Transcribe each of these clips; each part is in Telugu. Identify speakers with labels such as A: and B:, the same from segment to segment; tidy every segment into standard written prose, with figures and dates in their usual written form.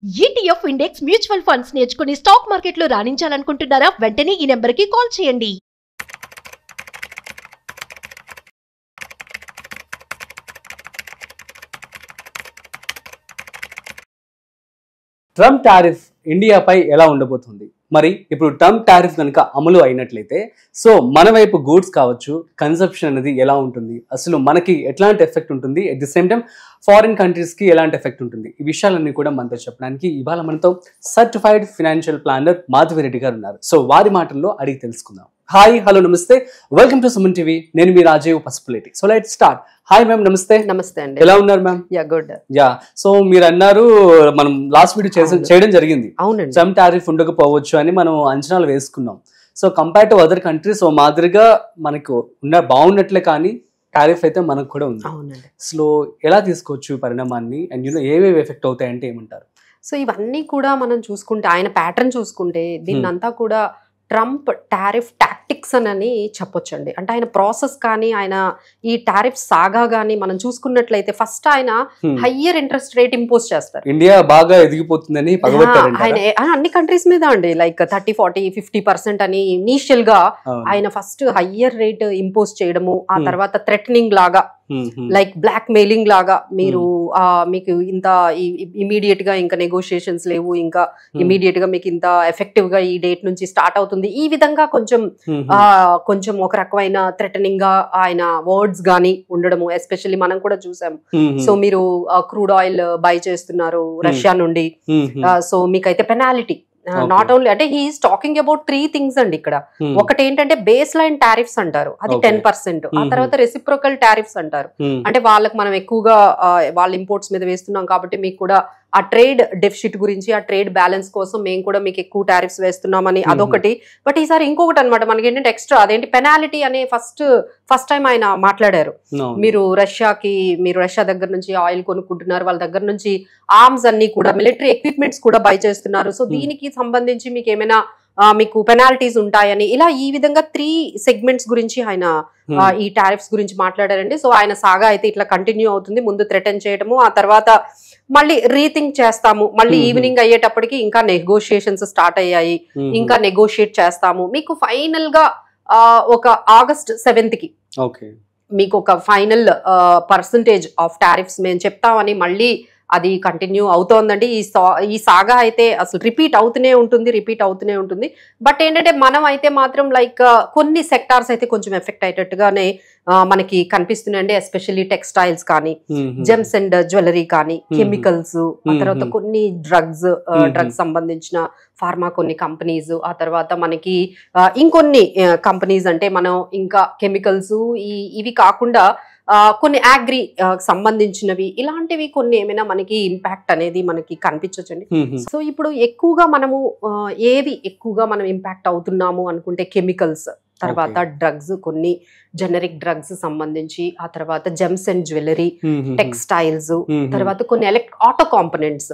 A: ETF ఇండెక్స్ మ్యూచువల్ ఫండ్స్ నేర్చుకుని స్టాక్ మార్కెట్లో రాణించాలనుకుంటున్నారా? వెంటనే ఈ నెంబర్కి కాల్ చేయండి.
B: ట్రంప్ టారిఫ్ ఇండియాపై ఎలా ఉండబోతుంది? మరి ఇప్పుడు ట్రంప్ టారిఫ్ కనుక అమలు అయినట్లయితే సో మన వైపు గూడ్స్ కావచ్చు, కన్సంప్షన్ అనేది ఎలా ఉంటుంది, అసలు మనకి ఎట్లాంటి ఎఫెక్ట్ ఉంటుంది, at the same time foreign కంట్రీస్కి ఎలాంటి ఎఫెక్ట్ ఉంటుంది, ఈ విషయాలన్నీ కూడా మనతో చెప్పడానికి ఇవాళ మనతో certified financial planner Madhavi Reddy గారు ఉన్నారు. సో వారి మాటల్లో అడిగి తెలుసుకుందాం. హాయ్, హలో, నమస్తే, వెల్కమ్ టు సుమన్ టీవీ. నేను మీ Rajeev Pasupuleti. So let start. Hi ma'am, నమస్తే.
C: నమస్తే అండి.
B: ఎలా ఉన్నారు ma'am?
C: Yeah, good.
B: Yeah, so మీరు అన్నారు మనం లాస్ట్ వీడియో చేయడం జరిగింది.
C: అవునండి.
B: ట్రంప్ టారిఫ్ ఉండకపోవచ్చు అని మనం అంచనాలు వేసుకున్నాం. So compare to other countries ఓ మాదిరిగా మనకు బాగున్నట్లే, కానీ టారిఫ్ అయితే మనకు కూడా ఉంది.
C: అవునండి.
B: సో ఎలా తీసుకోవచ్చు పరిణామాన్ని, అండ్ ఏవేవి ఎఫెక్ట్ అవుతాయంటే ఏమంటారు?
C: సో ఇవన్నీ కూడా మనం చూసుకుంటే, ఆయన ప్యాటర్న్ చూసుకుంటే దీన్నంతా కూడా ట్రంప్ టారిఫ్ టాక్టిక్స్ అని చెప్పొచ్చండి. అంటే ఆయన ప్రాసెస్ కానీ, ఆయన ఈ టారిఫ్ సాగా కానీ మనం చూసుకున్నట్లయితే ఫస్ట్ ఆయన హయ్యర్ ఇంట్రెస్ట్ రేట్ ఇంపోజ్ చేస్తారు.
B: ఇండియా బాగా ఎదిగిపోతుందని
C: ఆయన అన్ని కంట్రీస్ మీద అండి, లైక్ 30, 40, 50% అని ఇనీషియల్ గా ఆయన ఫస్ట్ హయ్యర్ రేట్ ఇంపోజ్ చేయడము, ఆ తర్వాత థ్రెటనింగ్ లాగా, లైక్ బ్లాక్ మెయిలింగ్ లాగా, మీరు మీకు ఇంత ఇమీడియట్ గా ఇంకా నెగోషియేషన్స్ లేవు, ఇంకా ఇమీడియట్ గా మీకు ఇంత ఎఫెక్టివ్ గా ఈ డేట్ నుంచి స్టార్ట్ అవుతుంది, ఈ విధంగా కొంచెం ఒక రకమైన థ్రెటనింగ్ గా ఆయన వర్డ్స్ గానీ ఉండడము. ఎస్పెషల్లీ మనం కూడా చూసాం. సో మీరు క్రూడ్ ఆయిల్ బై చేస్తున్నారు రష్యా నుండి, సో మీకైతే పెనాలిటీ. నాట్ ఓన్లీ అంటే హీఈస్ టాకింగ్ అబౌట్ 3 things అండి ఇక్కడ. ఒకటి ఏంటంటే బేస్ లైన్ టారిఫ్స్ అంటారు, అది 10%. ఆ తర్వాత రెసిప్రోకల్ టారిఫ్స్ అంటారు, అంటే వాళ్ళకి మనం ఎక్కువగా వాళ్ళ ఇంపోర్ట్స్ మీద వేస్తున్నాం కాబట్టి మీకు కూడా ఆ ట్రేడ్ డెఫిసిట్ గురించి, ఆ ట్రేడ్ బ్యాలెన్స్ కోసం మేము కూడా మీకు ఎక్కువ టారిఫ్స్ వేస్తున్నామని అదొకటి. బట్ ఈసారి ఇంకొకటి అనమాట మనకి ఏంటంటే ఎక్స్ట్రా, అదేంటి పెనాలిటీ అనే ఫస్ట్ టైం ఆయన మాట్లాడారు. మీరు రష్యా దగ్గర నుంచి ఆయిల్ కొనుక్కుంటున్నారు, వాళ్ళ దగ్గర నుంచి ఆర్మ్స్ అన్ని కూడా, మిలిటరీ ఎక్విప్మెంట్స్ కూడా బై చేస్తున్నారు, సో దీనికి సంబంధించి మీకు ఏమైనా మీకు పెనాల్టీస్ ఉంటాయని, ఇలా ఈ విధంగా 3 segments గురించి ఆయన ఈ టారిఫ్స్ గురించి మాట్లాడారండి. సో ఆయన సాగా అయితే ఇట్లా కంటిన్యూ అవుతుంది. ముందు థ్రెటన్ చేయడము, ఆ తర్వాత మళ్ళీ రీథింక్ చేస్తాము, మళ్ళీ ఈవినింగ్ అయ్యేటప్పటికి ఇంకా నెగోషియేషన్స్ స్టార్ట్ అయ్యాయి, ఇంకా నెగోషియేట్ చేస్తాము, మీకు ఫైనల్ గా ఒక August 7th కి మీకు ఒక ఫైనల్ పర్సంటేజ్ ఆఫ్ టారిఫ్స్ మేము చెప్తామని మళ్ళీ అది కంటిన్యూ అవుతోందండి. ఈ సాగా అయితే అసలు రిపీట్ అవుతూనే ఉంటుంది. బట్ ఏంటంటే మనం అయితే మాత్రం లైక్ కొన్ని సెక్టార్స్ అయితే కొంచెం ఎఫెక్ట్ అయ్యేటట్టుగానే మనకి కనిపిస్తున్నాయండి. ఎస్పెషల్లీ టెక్స్టైల్స్ కానీ, జెమ్స్ అండ్ జ్యువెలరీ కానీ, కెమికల్స్, ఆ తర్వాత కొన్ని డ్రగ్స్ సంబంధించిన ఫార్మా కొన్ని కంపెనీస్, ఆ తర్వాత మనకి ఇంకొన్ని కంపెనీస్, అంటే మనం ఇంకా కెమికల్స్ ఇవి కాకుండా కొన్ని అగ్రి సంబంధించినవి, ఇలాంటివి కొన్ని ఏమైనా మనకి ఇంపాక్ట్ అనేది మనకి కనిపించొచ్చండి. సో ఇప్పుడు ఎక్కువగా మనము ఏవి ఎక్కువగా మనం ఇంపాక్ట్ అవుతున్నాము అనుకుంటే కెమికల్స్, తర్వాత డ్రగ్స్, కొన్ని జెనరిక్ డ్రగ్స్ సంబంధించి, ఆ తర్వాత జెమ్స్ అండ్ జ్యువెలరీ, టెక్స్టైల్స్, తర్వాత కొన్ని ఆటో కాంపోనెంట్స్,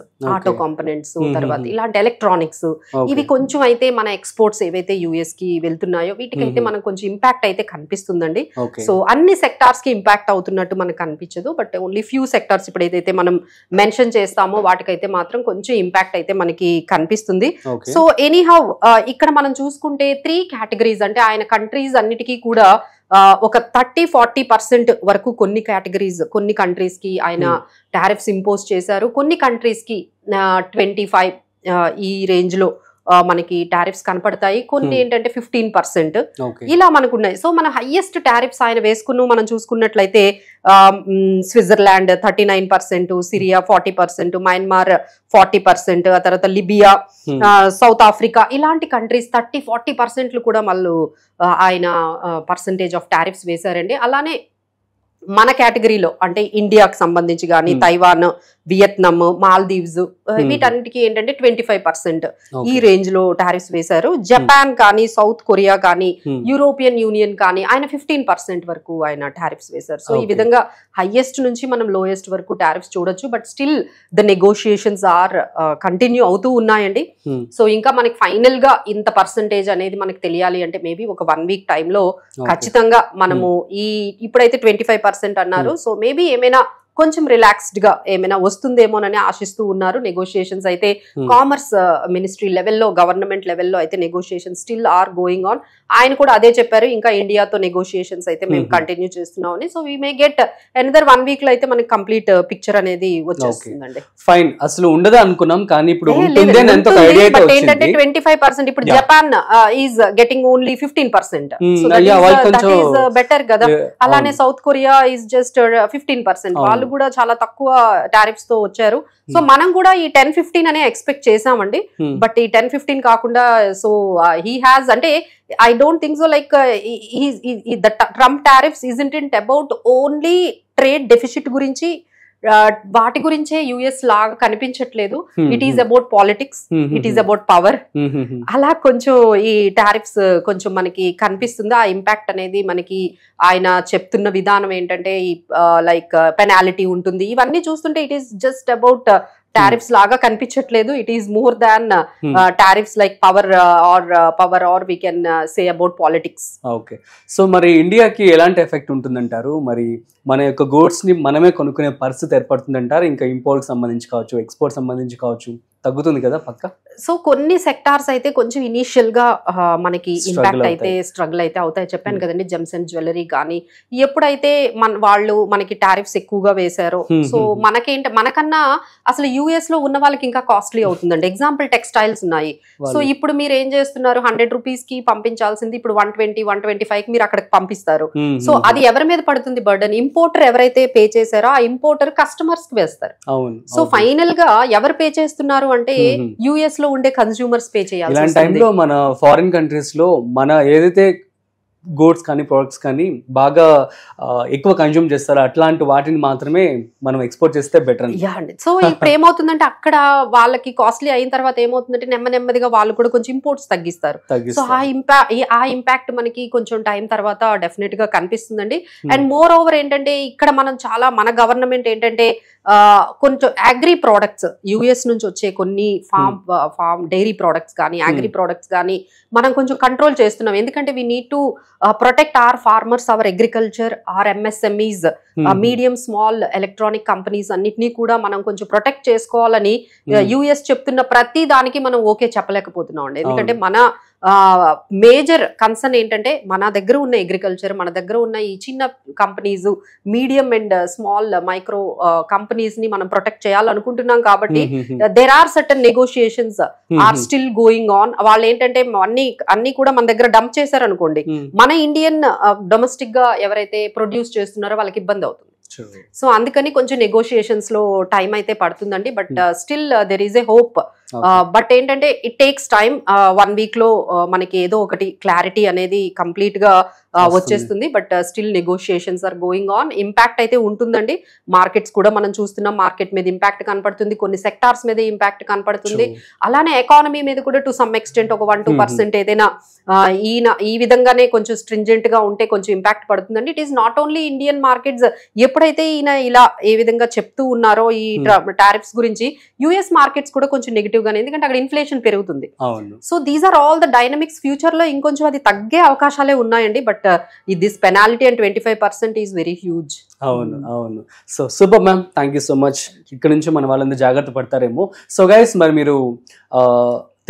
C: తర్వాత ఇలాంటి ఎలక్ట్రానిక్స్, ఇవి కొంచెం అయితే మన ఎక్స్పోర్ట్స్ ఏవైతే యుఎస్ కి వెళ్తున్నాయో వీటికైతే మనకు కొంచెం ఇంపాక్ట్ అయితే కనిపిస్తుందండి. సో అన్ని సెక్టార్స్ కి ఇంపాక్ట్ అవుతున్నట్టు మనకు కనిపించదు, బట్ ఓన్లీ ఫ్యూ సెక్టార్స్ ఇప్పుడు ఏదైతే మనం మెన్షన్ చేస్తామో వాటికైతే మాత్రం కొంచెం ఇంపాక్ట్ అయితే మనకి కనిపిస్తుంది. సో ఎనీహౌ ఇక్కడ మనం చూసుకుంటే 3 categories, అంటే ఆయన కంట్రీస్ అన్నిటికీ కూడా ఒక 30-40% వరకు కొన్ని కంట్రీస్ కి ఆయన టారిఫ్స్ ఇంపోజ్ చేశారు. కొన్ని కంట్రీస్ కి 25 ఈ రేంజ్ లో మనకి టారిఫ్స్ కనపడతాయి. కొన్ని ఏంటంటే 15% ఇలా మనకున్నాయి. సో మన హైయెస్ట్ టారిఫ్స్ ఆయన మనం చూసుకున్నట్లయితే స్విట్జర్లాండ్ 39%, సిరియా 40%, మయన్మార్ 40%, ఆ తర్వాత లిబియా, సౌత్ ఆఫ్రికా, ఇలాంటి కంట్రీస్ 30-40% కూడా మళ్ళీ ఆయన పర్సంటేజ్ ఆఫ్ టారిఫ్స్ వేశారండి. అలానే మన కేటగిరీలో అంటే ఇండియాకి సంబంధించి కానీ తైవాన్, వియత్నాం, మాల్దీవ్స్, వీటన్నిటికీ ఏంటంటే 25% ఈ రేంజ్ లో టారిఫ్స్ వేశారు. జపాన్ కానీ, సౌత్ కొరియా కానీ, యూరోపియన్ యూనియన్ కానీ ఆయన 15% వరకు ఆయన టారిఫ్స్ వేశారు. సో ఈ విధంగా హైయెస్ట్ నుంచి మనం లోయెస్ట్ వరకు టారిఫ్స్ చూడొచ్చు. But still the negotiations are continue అవుతూ ఉన్నాయండి. సో ఇంకా మనకి ఫైనల్ గా ఇంత పర్సంటేజ్ అనేది మనకి తెలియాలి అంటే మేబీ ఒక 1 week టైంలో ఖచ్చితంగా మనము ఇప్పుడైతే 25% అన్నారు. సో మేబీ ఏమైనా కొంచెం రిలాక్స్డ్ గా ఏమైనా వస్తుందేమోనని ఆశిస్తూ ఉన్నారు. నెగోషియేషన్స్ అయితే కామర్స్ మినిస్ట్రీ లెవెల్లో, గవర్నమెంట్ లెవెల్లో అయితే negotiation still are going on. ఆయన కూడా అదే చెప్పారు, ఇంకా ఇండియాతో నెగోషియేషన్స్ అయితే మేము కంటిన్యూ చేస్తున్నామని. So we may get another 1 week లో అయితే మనకి కంప్లీట్ పిక్చర్ అనేది వచ్చేస్తుందండి.
B: ఫైన్, అసలు ఉండదా అనుకున్నాం కానీ ఇప్పుడు ఉంటుంది అని ఎంత ఐడియా అయితే వచ్చింది.
C: ఏంటంటే 25%, ఇప్పుడు Japan is getting only 15%. So that is better కదా. అలానే సౌత్ కొరియా ఈజ్ జస్ట్ 15%. వాళ్ళు కూడా చాలా తక్కువ టారిఫ్స్ తో వచ్చారు. సో మనం కూడా ఈ 10-15 అనే ఎక్స్పెక్ట్ చేసామండి. బట్ ఈ 10-15 కాకుండా సో హీ హ్యాస్, అంటే I don't think so, like the Trump tariffs isn't it about only trade deficit గురించి, వాటి గురించే యుఎస్ లాగా కనిపించట్లేదు. It is about politics, it is about power. అలా కొంచెం ఈ టారిఫ్స్ కొంచెం మనకి కనిపిస్తుంది. ఆ ఇంపాక్ట్ అనేది మనకి ఆయన చెప్తున్న విధానం ఏంటంటే లైక్ పెనాలిటీ ఉంటుంది, ఇవన్నీ చూస్తుంటే it is just about tariffs లాగా కనిపించట్లేదు. It is more than tariffs like power or we can say about politics.
B: Okay, so మరి ఇండియాకి ఎలాంటి ఎఫెక్ట్ ఉంటుందంటారు? మరి మన యొక్క గూడ్స్ ని మనమే కొనుక్కునే పరిస్థితి ఏర్పడుతుందంటారు? ఇంకా ఇంపోర్ట్ సంబంధించి కావచ్చు, ఎక్స్పోర్ట్ సంబంధించి కావచ్చు, తగ్గుతుంది కదా పక్క?
C: సో కొన్ని సెక్టార్స్ అయితే కొంచెం ఇనీషియల్ గా మనకి ఇంపాక్ట్ అయితే స్ట్రగుల్ అయితే అవుతాయి. చెప్పాను కదండి, జెమ్స్ అండ్ జ్యువెలరీ కానీ ఎప్పుడైతే వాళ్ళు మనకి టారిఫ్స్ ఎక్కువగా వేశారో, సో మనకన్నా అసలు యుఎస్ లో ఉన్న వాళ్ళకి ఇంకా కాస్ట్లీ అవుతుందండి. ఎగ్జాంపుల్ టెక్స్టైల్స్ ఉన్నాయి. సో ఇప్పుడు మీరు ఏం చేస్తున్నారు, 100 రూపీస్ కి పంపించాల్సింది ఇప్పుడు 120-125 కి మీరు అక్కడికి పంపిస్తారు. సో అది ఎవరి మీద పడుతుంది బర్డన్? ఇంపోర్టర్ ఎవరైతే పే చేశారో ఆ ఇంపోర్టర్ కస్టమర్స్ కి వేస్తారు. సో ఫైనల్ గా ఎవరు పే చేస్తున్నారు అంటే యుఎస్ లో ఉండే కన్స్యూమర్స్ పే చేయాలి.
B: ఇలాంటి టైంలో మన ఫారిన్ కంట్రీస్ లో మన ఏదైతే గూడ్స్ కానీ ప్రొడక్ట్స్ కానీ బాగా ఎక్కువ కన్జ్యూమ్ చేస్తారో అట్లాంటి వాటిని మాత్రమే మనం ఎక్స్పోర్ట్ చేస్తే బెటర్.
C: సో ఇప్పుడు ఏమవుతుందంటే అక్కడ వాళ్ళకి కాస్ట్లీ అయిన తర్వాత ఏమవుతుందంటే నెమ్మదిగా వాళ్ళు కూడా కొంచెం ఇంపోర్ట్స్ తగ్గిస్తారు. సో ఆ ఇంపాక్ట్ మనకి కొంచెం టైం తర్వాత డెఫినెట్ గా కనిపిస్తుందండి. అండ్ మోర్ ఓవర్ ఏంటంటే ఇక్కడ మనం చాలా, మన గవర్నమెంట్ ఏంటంటే కొంచెం అగ్రి ప్రోడక్ట్స్, యుఎస్ నుంచి వచ్చే కొన్ని ఫార్మ్ డైరీ ప్రోడక్ట్స్ కానీ అగ్రి ప్రోడక్ట్స్ కానీ మనం కొంచెం కంట్రోల్ చేస్తున్నాం. ఎందుకంటే we need to protect our farmers, our agriculture, our MSMEs, medium small electronic companies అన్నిటినీ కూడా మనం కొంచెం ప్రొటెక్ట్ చేసుకోవాలని యుఎస్ చెప్తున్న ప్రతి దానికి మనం ఓకే చెప్పలేకపోతున్నాం అండి. ఎందుకంటే మన మేజర్ కన్సర్న్ ఏంటంటే మన దగ్గర ఉన్న అగ్రికల్చర్, మన దగ్గర ఉన్న ఈ చిన్న companies, medium and small micro companies ని మనం ప్రొటెక్ట్ చేయాలనుకుంటున్నాం. కాబట్టి there are certain negotiations are still going on. వాళ్ళు ఏంటంటే అన్ని కూడా మన దగ్గర డంప్ చేశారు అనుకోండి, మన ఇండియన్ డొమెస్టిక్ గా ఎవరైతే ప్రొడ్యూస్ చేస్తున్నారో వాళ్ళకి ఇబ్బంది అవుతుంది. సో అందుకని కొంచెం నెగోషియేషన్స్ లో టైం అయితే పడుతుందండి. But still there is a hope. But ఏంటంటే ఇట్ టేక్స్ టైమ్. 1 వీక్ లో మనకి ఏదో ఒకటి క్లారిటీ అనేది కంప్లీట్ గా వచ్చేస్తుంది. But still negotiations are going on. Impact అయితే ఉంటుందండి. మార్కెట్స్ కూడా మనం చూస్తున్నాం, మార్కెట్ మీద ఇంపాక్ట్ కనపడుతుంది, కొన్ని సెక్టార్స్ మీద ఇంపాక్ట్ కనపడుతుంది. అలానే ఎకానమీ మీద కూడా టు సమ్ ఎక్స్టెంట్ ఒక 1-2% ఏదైనా ఈ విధంగానే కొంచెం స్ట్రింజెంట్ గా ఉంటే కొంచెం ఇంపాక్ట్ పడుతుందండి. It is not only Indian markets. ఎప్పుడైతే ఈయన ఇలా ఏ విధంగా చెప్తూ ఉన్నారో ఈ టారిఫ్స్ గురించి, యుఎస్ మార్కెట్స్ కూడా కొంచెం నెగిటివ్ గానే, ఎందుకంటే అక్కడ ఇన్ఫ్లేషన్ పెరుగుతుంది. So these are all the dynamics. Future లో ఇంకొంచెం అది తగ్గే అవకాశాలే ఉన్నాయండి. But this penalty and 25% is very huge.
B: అవును. So super ma'am, thank you so much. ఇక్కడ నుంచి మన వాళ్ళందరూ జాగ్రత్త పడతారేమో. సో గైస్, మరి మీరు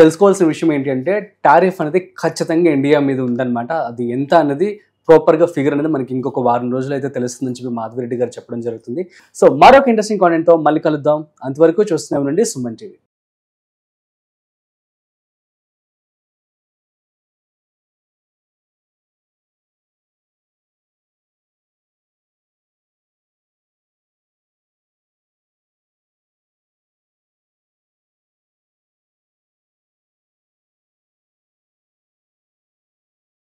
B: తెలుసుకోవాల్సిన విషయం ఏంటంటే టారిఫ్ అనేది ఖచ్చితంగా ఇండియా మీద ఉందన్నమాట. అది ఎంత అన్నది ప్రాపర్గా ఫిగర్ అనేది మనకి ఇంకొక 1 వారం రోజులు అయితే తెలుస్తుందని చెప్పి మాధవి రెడ్డి గారు చెప్పడం జరుగుతుంది. సో మరొక ఇంట్రెస్టింగ్ కాంటెంట్తో మళ్ళీ కలుద్దాం. అంతవరకు చూస్తూనే ఉండండి సుమన్ టీవీ.